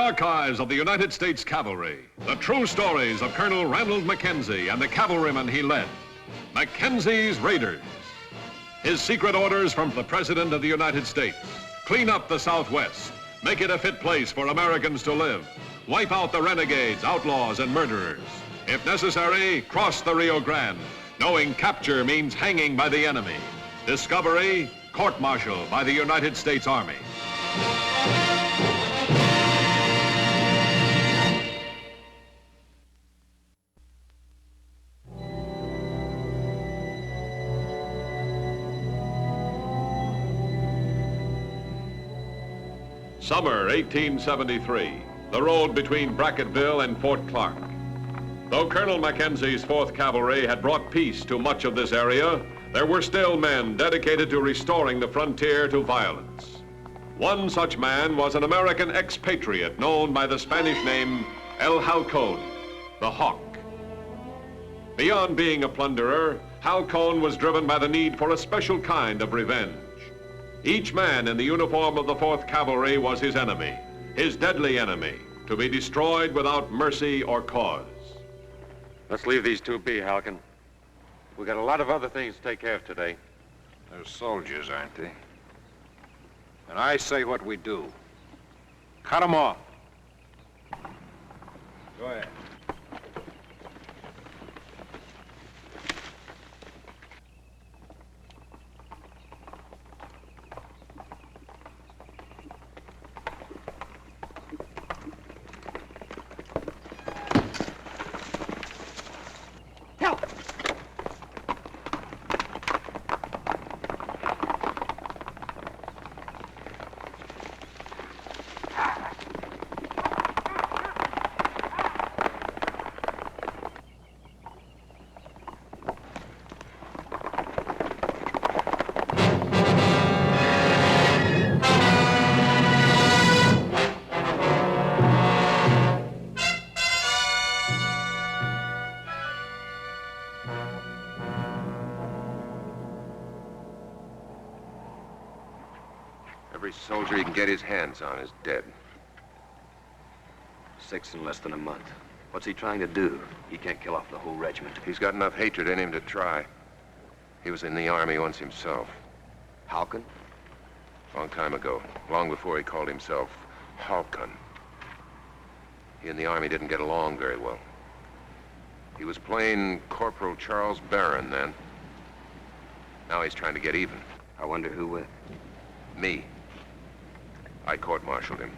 archives of the United States Cavalry, the true stories of Colonel Ranald Mackenzie and the cavalrymen he led. Mackenzie's Raiders. His secret orders from the President of the United States. Clean up the Southwest. Make it a fit place for Americans to live. Wipe out the renegades, outlaws, and murderers. If necessary, cross the Rio Grande, knowing capture means hanging by the enemy. Discovery, court-martial by the United States Army. Summer 1873, the road between Brackettville and Fort Clark. Though Colonel Mackenzie's 4th Cavalry had brought peace to much of this area, there were still men dedicated to restoring the frontier to violence. One such man was an American expatriate known by the Spanish name El Halcon, the Hawk. Beyond being a plunderer, Halcon was driven by the need for a special kind of revenge. Each man in the uniform of the 4th Cavalry was his enemy, his deadly enemy, to be destroyed without mercy or cause. Let's leave these two be, Halcon. We got a lot of other things to take care of today. They're soldiers, aren't they? And I say what we do. Cut them off. Go ahead. Every soldier he can get his hands on is dead. 6 in less than a month. What's he trying to do? He can't kill off the whole regiment. He's got enough hatred in him to try. He was in the Army once himself. Halcon? Long time ago, long before he called himself Halcon. He and the Army didn't get along very well. He was plain Corporal Charles Barron then. Now he's trying to get even. I wonder who with? Me. I court-martialed him.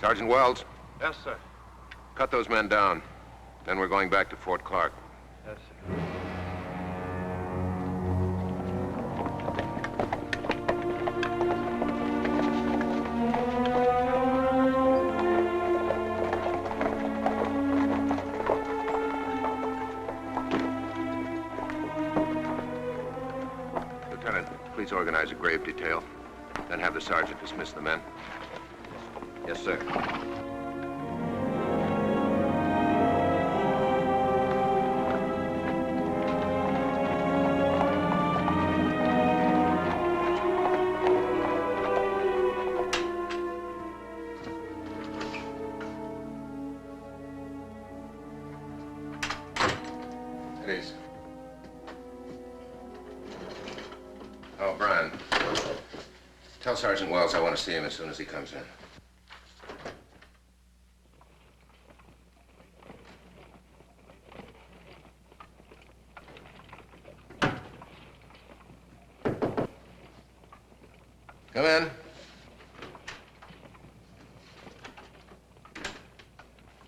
Sergeant Wells. Yes, sir. Cut those men down. Then we're going back to Fort Clark. Yes, sir. Lieutenant, please organize a grave detail. Then have the sergeant dismiss the men. Yes, sir. It is. Oh, Brian. Tell Sergeant Wells I want to see him as soon as he comes in. Come in.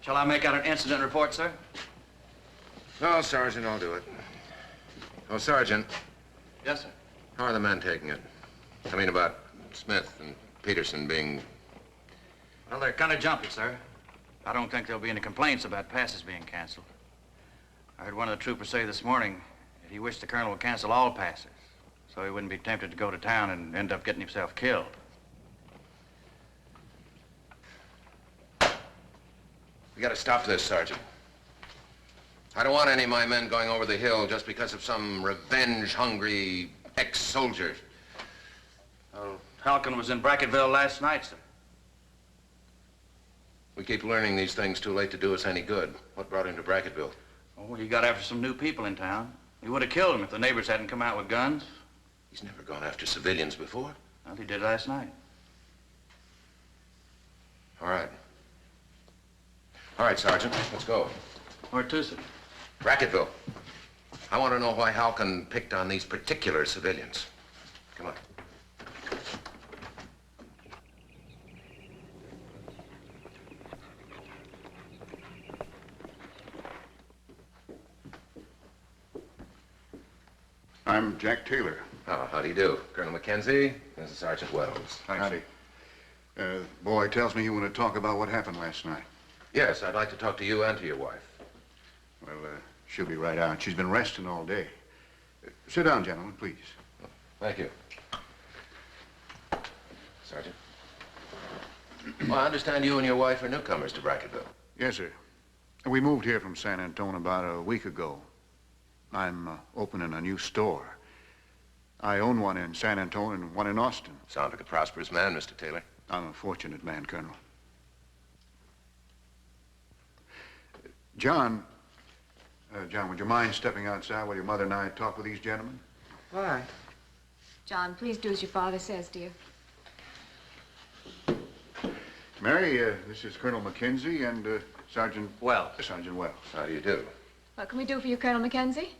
Shall I make out an incident report, sir? No, Sergeant, I'll do it. Oh, Sergeant. Yes, sir. How are the men taking it? I mean about Smith and Peterson being... Well, they're kind of jumpy, sir. I don't think there'll be any complaints about passes being canceled. I heard one of the troopers say this morning that he wished the colonel would cancel all passes, so he wouldn't be tempted to go to town and end up getting himself killed. We gotta stop this, Sergeant. I don't want any of my men going over the hill just because of some revenge-hungry ex-soldier. Well, Halcon was in Brackettville last night, sir. We keep learning these things too late to do us any good. What brought him to Brackettville? Oh, he got after some new people in town. He would have killed them if the neighbors hadn't come out with guns. He's never gone after civilians before. Well, he did last night. All right. All right, Sergeant, let's go. Where to, sir? Brackettville. I want to know why Halcon picked on these particular civilians. Come on. I'm Jack Taylor. Oh, how do you do? Colonel Mackenzie, this is Sergeant Wells. Howdy. Boy tells me you want to talk about what happened last night. Yes, I'd like to talk to you and to your wife. Well, she'll be right out. She's been resting all day. Sit down, gentlemen, please. Thank you. Sergeant. Well, I understand you and your wife are newcomers to Brackettville. Yes, sir. We moved here from San Antone about a week ago. I'm opening a new store. I own one in San Antone and one in Austin. Sound like a prosperous man, Mr. Taylor. I'm a fortunate man, Colonel. John, would you mind stepping outside while your mother and I talk with these gentlemen? Why? John, please do as your father says, dear. Mary, this is Colonel Mackenzie and Sergeant Wells. Sergeant Wells. How do you do? What can we do for you, Colonel Mackenzie?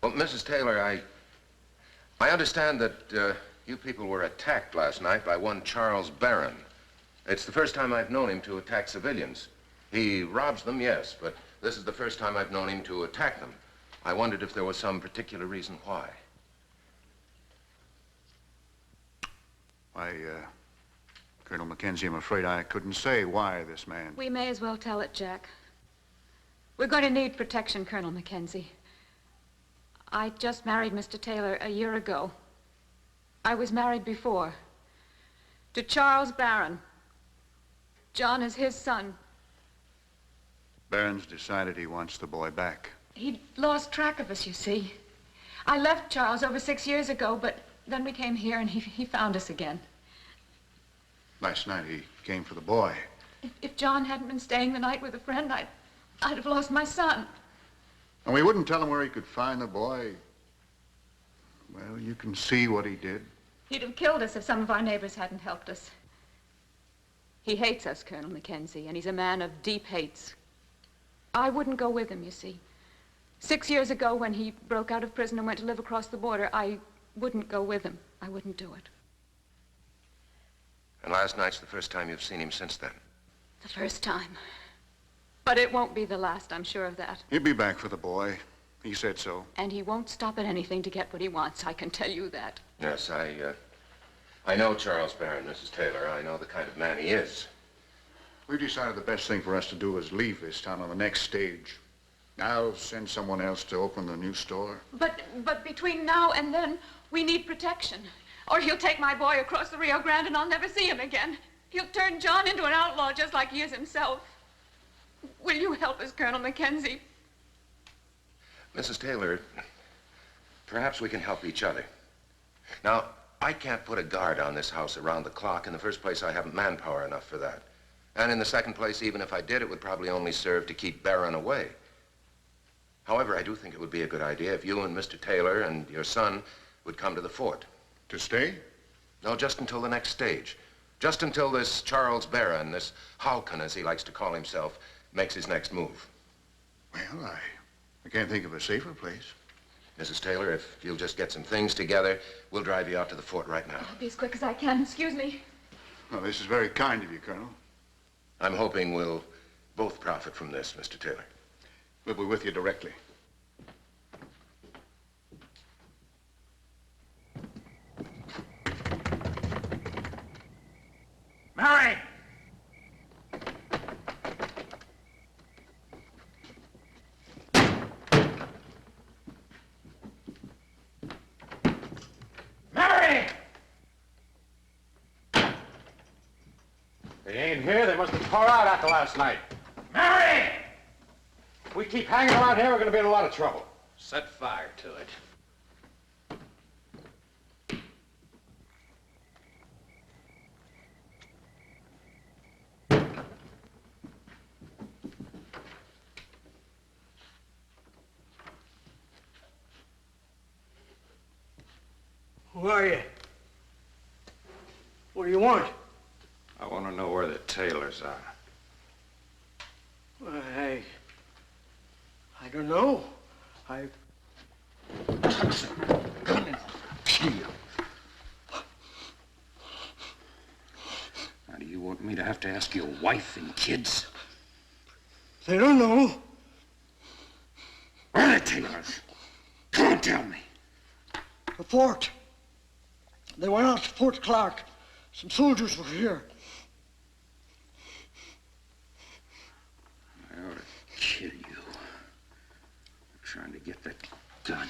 Well, Mrs. Taylor, I understand that you people were attacked last night by one Charles Barron. It's the first time I've known him to attack civilians. He robs them, yes, but this is the first time I've known him to attack them. I wondered if there was some particular reason why. Colonel Mackenzie, I'm afraid I couldn't say why this man... We may as well tell it, Jack. We're going to need protection, Colonel Mackenzie. I just married Mr. Taylor a year ago. I was married before. To Charles Barron. John is his son. Barron's decided he wants the boy back. He lost track of us, you see. I left Charles over 6 years ago, but then we came here and he found us again. Last night he came for the boy. If John hadn't been staying the night with a friend, I'd have lost my son. And we wouldn't tell him where he could find the boy. Well, you can see what he did. He'd have killed us if some of our neighbors hadn't helped us. He hates us, Colonel Mackenzie, and he's a man of deep hates. I wouldn't go with him, you see. 6 years ago, when he broke out of prison and went to live across the border, I wouldn't go with him. I wouldn't do it. And last night's the first time you've seen him since then? The first time. But it won't be the last, I'm sure of that. He'll be back for the boy. He said so. And he won't stop at anything to get what he wants, I can tell you that. Yes, I know Charles Barron, Mrs. Taylor. I know the kind of man he is. We've decided the best thing for us to do is leave this town on the next stage. I'll send someone else to open the new store. But between now and then, we need protection. Or he'll take my boy across the Rio Grande and I'll never see him again. He'll turn John into an outlaw just like he is himself. Will you help us, Colonel Mackenzie? Mrs. Taylor, perhaps we can help each other. Now, I can't put a guard on this house around the clock. In the first place, I haven't manpower enough for that. And in the second place, even if I did, it would probably only serve to keep Barron away. However, I do think it would be a good idea if you and Mr. Taylor and your son would come to the fort. To stay? No, just until the next stage. Just until this Charles Barron, this Halcon, as he likes to call himself, makes his next move. Well, I can't think of a safer place. Mrs. Taylor, if you'll just get some things together, we'll drive you out to the fort right now. I'll be as quick as I can. Excuse me. Well, this is very kind of you, Colonel. I'm hoping we'll both profit from this, Mr. Taylor. We'll be with you directly. Mary! Mary! They ain't here. They must have tore out after last night. Mary! If we keep hanging around here, we're going to be in a lot of trouble. Set fire to it. Who are you? What do you want? I want to know where the tailors are. I don't know. Kill you. Now, do you want me to have to ask your wife and kids? They don't know. Where are the tailors? Come on, tell me. The fort. They went out to Fort Clark. Some soldiers were here. I ought to kill you. I'm trying to get that gun.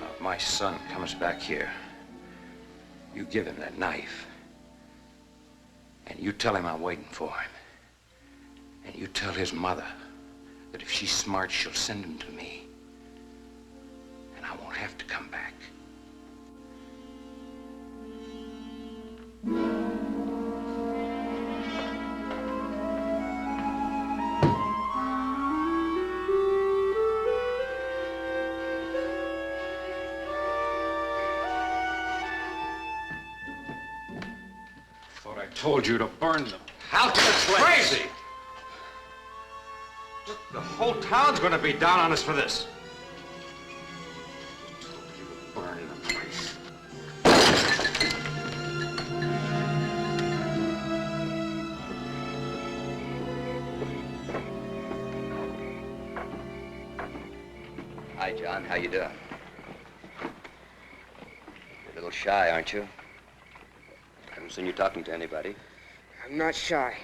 If my son comes back here, you give him that knife. And you tell him I'm waiting for him. And you tell his mother that if she's smart, she'll send him to me. And I won't have to come back. Thought I told you to burn them. How can it's crazy? Look, the whole town's gonna be down on us for this. Burn the place. Hi, John. How you doing? You're a little shy, aren't you? I haven't seen you talking to anybody. I'm not shy.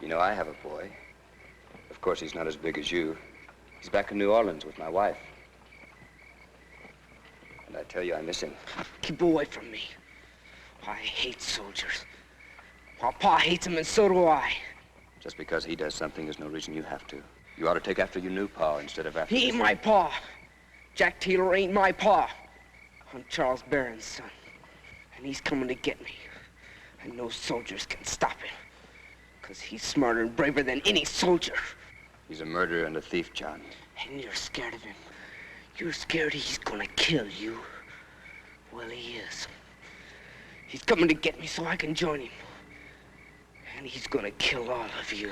You know, I have a boy. Of course, he's not as big as you. He's back in New Orleans with my wife. And I tell you, I miss him. Keep away from me. I hate soldiers. My pa hates them, and so do I. Just because he does something is no reason you have to. You ought to take after your new pa instead of after... He ain't my pa. Jack Taylor ain't my pa. I'm Charles Barron's son. And he's coming to get me. And no soldiers can stop him. Because he's smarter and braver than any soldier. He's a murderer and a thief, John. And you're scared of him. You're scared he's gonna kill you. Well, he is. He's coming to get me so I can join him. And he's gonna kill all of you.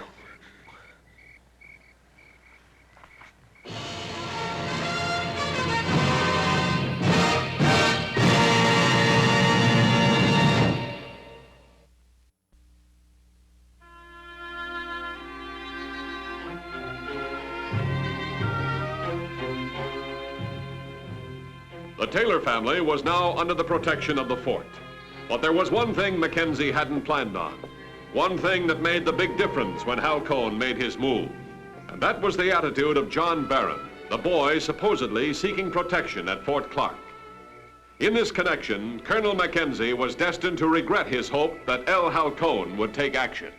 The Taylor family was now under the protection of the fort. But there was one thing Mackenzie hadn't planned on. One thing that made the big difference when Halcone made his move. And that was the attitude of John Barron, the boy supposedly seeking protection at Fort Clark. In this connection, Colonel Mackenzie was destined to regret his hope that L. Halcone would take action.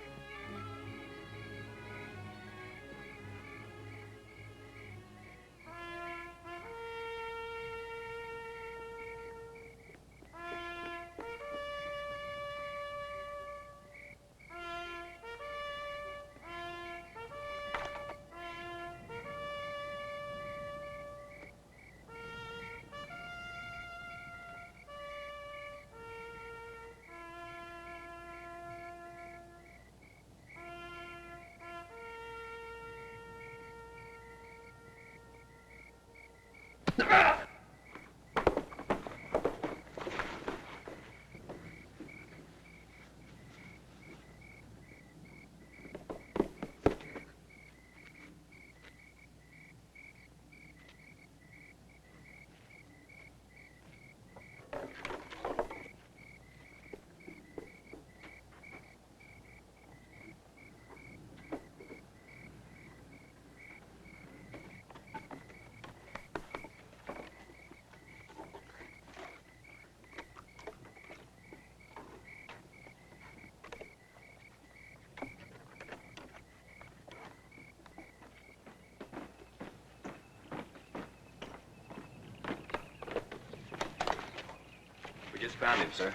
found him, sir.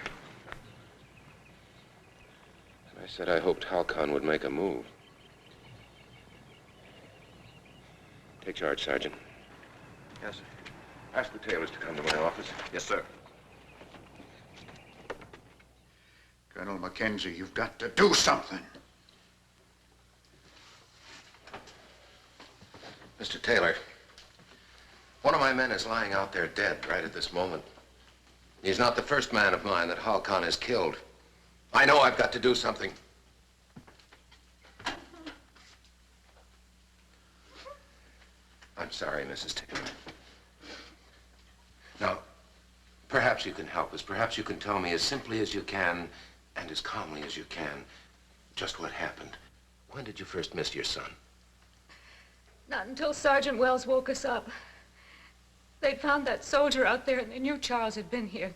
I said I hoped Halcon would make a move. Take charge, Sergeant. Yes, sir. Ask the Taylors to come to my office. Yes, sir. Colonel Mackenzie, you've got to do something. Mr. Taylor, one of my men is lying out there dead right at this moment. He's not the first man of mine that Halcon has killed. I know I've got to do something. I'm sorry, Mrs. Taylor. Now, perhaps you can help us. Perhaps you can tell me as simply as you can and as calmly as you can just what happened. When did you first miss your son? Not until Sergeant Wells woke us up. They'd found that soldier out there and they knew Charles had been here.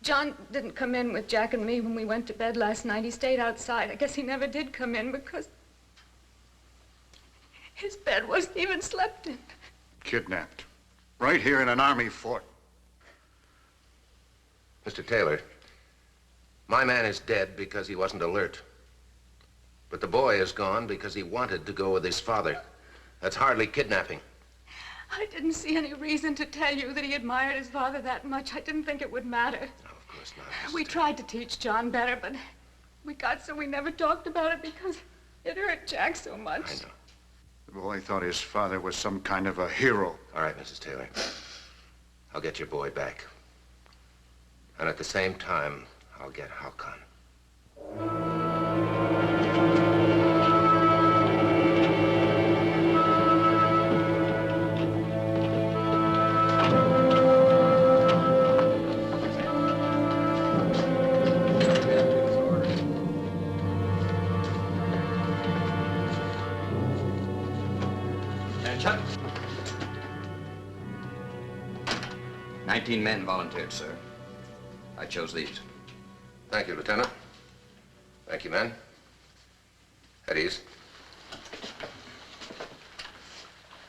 John didn't come in with Jack and me when we went to bed last night. He stayed outside. I guess he never did come in because his bed wasn't even slept in. Kidnapped. Right here in an army fort. Mr. Taylor, my man is dead because he wasn't alert. But the boy is gone because he wanted to go with his father. That's hardly kidnapping. I didn't see any reason to tell you that he admired his father that much. I didn't think it would matter. No, of course not. We tried to teach John better, but we got so we never talked about it because it hurt Jack so much. I know. The boy thought his father was some kind of a hero. All right, Mrs. Taylor. I'll get your boy back. And at the same time, I'll get Halcon. Attention. 19 men volunteered, sir. I chose these. Thank you, Lieutenant. Thank you, men. At ease.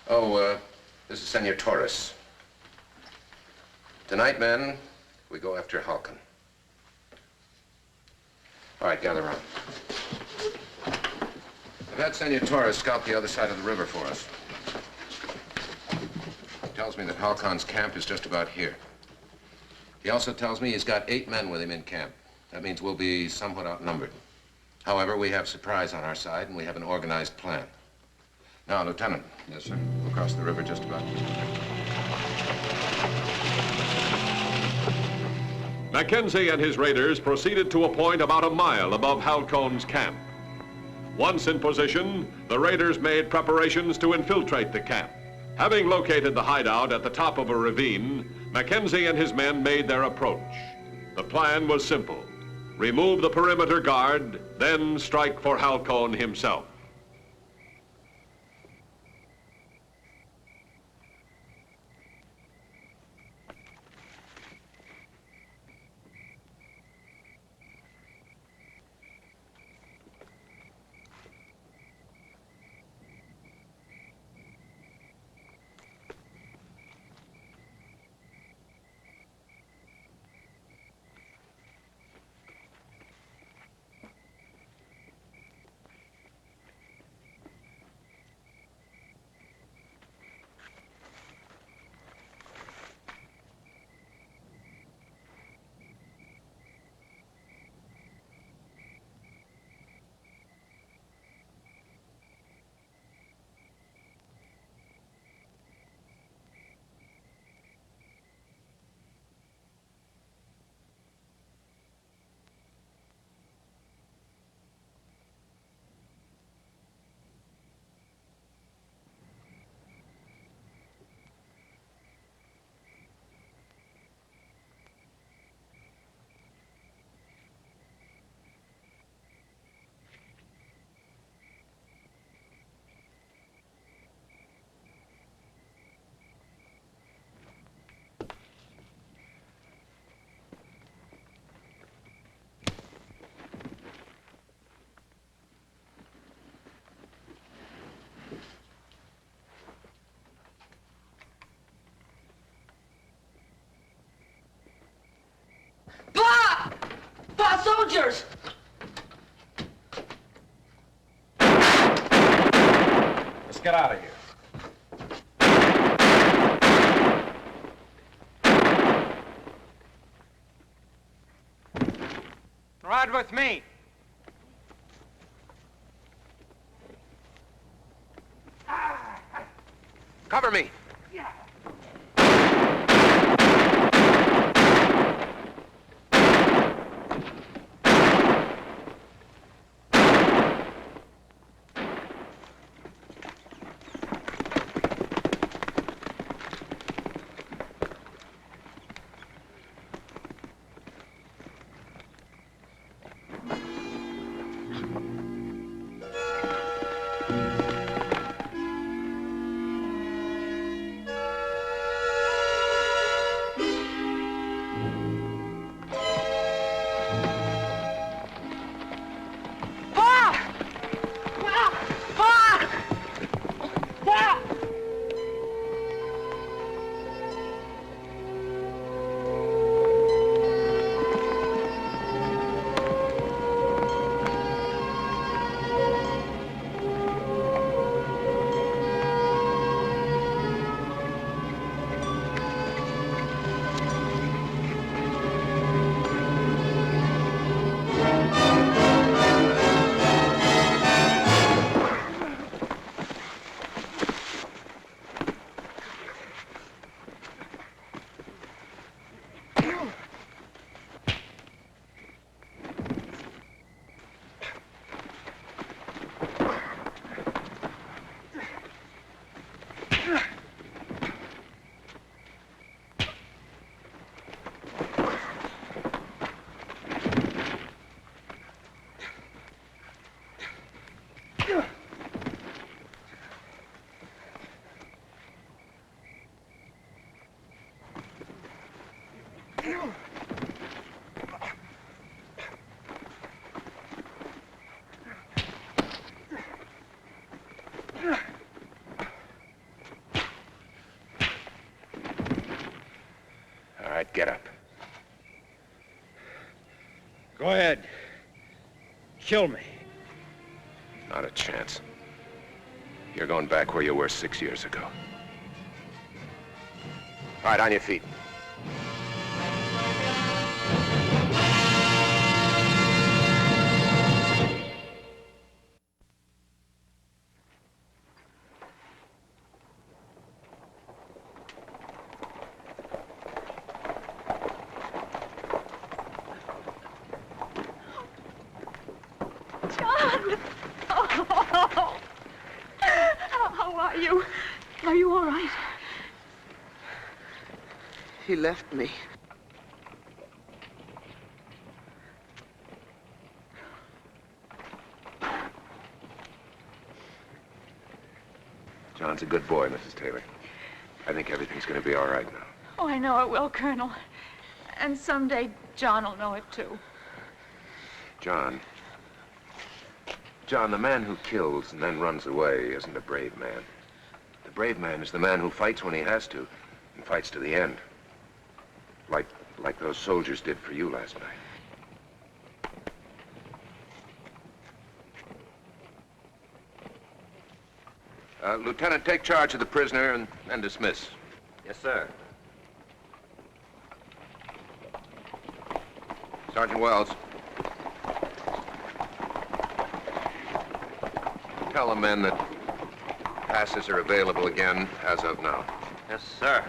Oh, this is Senor Torres. Tonight, men, we go after Halcon. All right, gather around. I've had Senor Torres scout the other side of the river for us. He tells me that Halcon's camp is just about here. He also tells me he's got 8 men with him in camp. That means we'll be somewhat outnumbered. However, we have surprise on our side, and we have an organized plan. Now, Lieutenant. Yes, sir. We'll cross the river just about. Mackenzie and his raiders proceeded to a point about a mile above Halcon's camp. Once in position, the raiders made preparations to infiltrate the camp. Having located the hideout at the top of a ravine, Mackenzie and his men made their approach. The plan was simple. Remove the perimeter guard, then strike for Halcon himself. soldiers! Let's get out of here. Ride with me. Cover me. All right, get up. Go ahead. Kill me. Not a chance. You're going back where you were 6 years ago. All right, on your feet. John! Oh. How are you? Are you all right? He left me. John's a good boy, Mrs. Taylor. I think everything's going to be all right now. Oh, I know it will, Colonel. And someday John will know it, too. John, the man who kills and then runs away isn't a brave man. The brave man is the man who fights when he has to, and fights to the end. Like those soldiers did for you last night. Lieutenant, take charge of the prisoner and dismiss. Yes, sir. Sergeant Wells. Tell the men that passes are available again as of now. Yes, sir.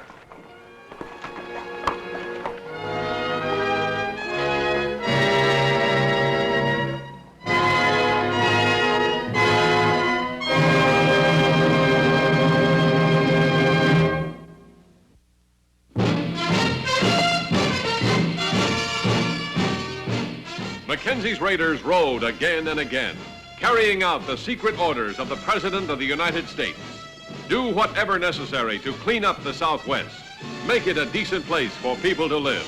Mackenzie's raiders rode again and again, carrying out the secret orders of the President of the United States. Do whatever necessary to clean up the Southwest, make it a decent place for people to live.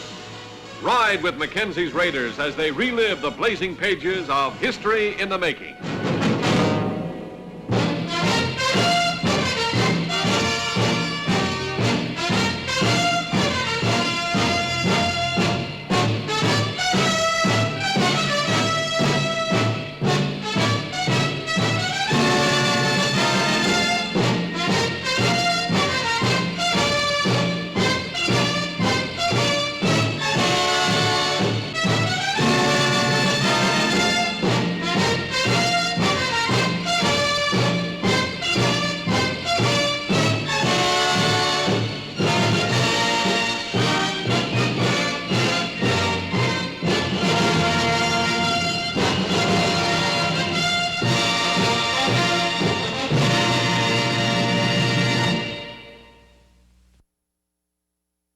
Ride with Mackenzie's raiders as they relive the blazing pages of history in the making.